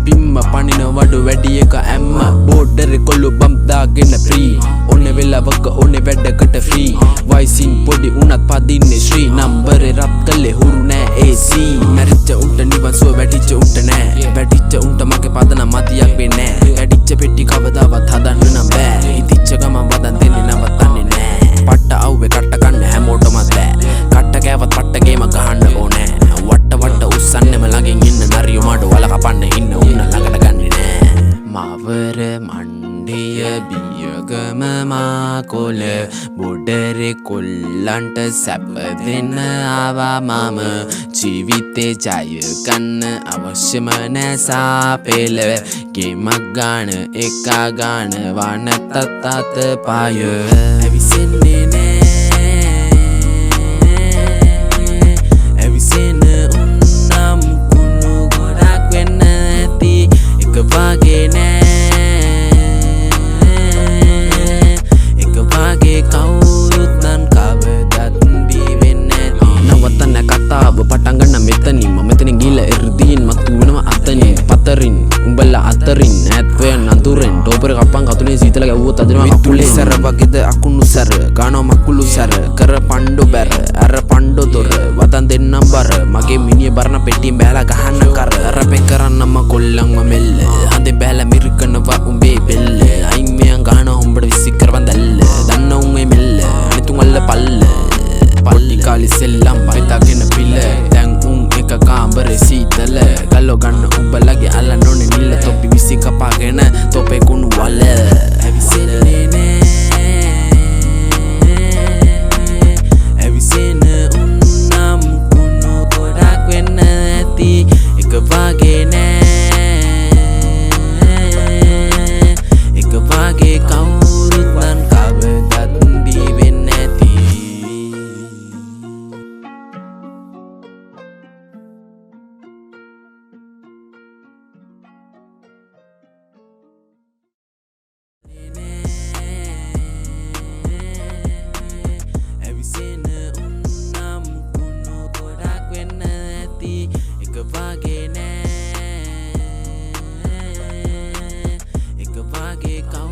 උඩින්ම පනින වඩු වැඩි එක ඇම්ම border කොල්ලු bump දාගෙන ෆ්‍රී ඔන්නේ වෙලාවක ඔන්නේ වැඩකට ෆ්‍රී වයිසින් පොඩි උනත් පදින්නේ ශ්‍රී නම්බරේ රත් කළේ හුරු නෑ AC මැරිච්ච උන්ට නිවන් සුව වැටිච්ච උන්ට නෑ වැටිච්ච උන්ට මගේ පදනම් මතියක් වෙන්නේ නෑ කැඩිච්ච පෙට්ටි කවදාවත් හදන්න නම් බෑ ඉතිච්ච ගමන් වදන් දෙන්නේ නවත්තන්නේ නෑ පට්ට අව්වේ කට්ට කන්න හැමෝටම බෑ කට්ට කෑවත් පට්ටගේම ගහන්න ඕනේ වට්ට උස්සන්නෙම ළඟින් ඉන්න නරියෝ මාඩ වල කපන්න ඉන්න උන්න ළඟට ගන්නේ නෑ මවර මණ්ඩිය බියගම මාකොල බොඩරේ කොල්ලන්ට සැප දෙන්න ආවා මම ජීවිතේ ජය ගන්න අවශ්‍යම නෑ සාපේල ගේමක් ගාන එකා ගාන වනතත් අත පාය ඇවිසෙන්නේ නෑ ඇවිසෙන උන්නම් කුණු ගොඩක් වෙන්න ඇති එක වගේ නෑ එක වගේ කවුරුත් නන් කවදත් බිවෙන්නේ නැති නවත්තන්න කතාව පටන් ගන්න මෙතනින් මෙතනින් ගිහලා එර්දීන් මතු වෙනම අතනින් පතරින් උඹලා අතරින් ඈත්වෙන් අඳුරෙන් ඩෝබර කපන් කතුලේ සීතල ගැව්වොත් අදිනවා කකුලේ සැර වගේද අකුණු සැර ගානෝ මකුළු සැර කර පණ්ඩු බැර අර පණ්ඩු දොර වදන් දෙන්නම් බර මගේ මිනිය බරන පෙට්ටියෙන් බෑලා ගහන්න කර අරපෙන් කරන්නම කොල්ලන්ව මෙල්ල හඳෙන් බෑලා මිරිකනවා උඹේ බෙල්ල අයින් මෙයන් ගහනවා උඹට විසි කරවන් දැල්ල දන්න උන් ඒ මෙල්ල අනිතුන් අල්ල පල්ල පල්ලි කාලි සෙල්ලම් බයිතාගෙන පිල්ල දැන් උන් එක කාමරේ සීතල ගල්ලෝ ගන්න උඹලගේ අල්ල නොනේ නිල්ල තොපි විසි කපාගෙන තොපේ කුණු වල ඇවිසෙන්නේ නෑ ඇවිසෙන උන්නම් කුණු ගොඩක් වෙන්න ඇති එක වගේ නෑ එක වගේ කවුරුත් නන් කවදත් බිවෙන්නේ නැති ඇවිසෙන උන්නම් කුණු ගොඩක් වෙන්න ඇති එක වගේ නෑ එක වගේ කවුරුත්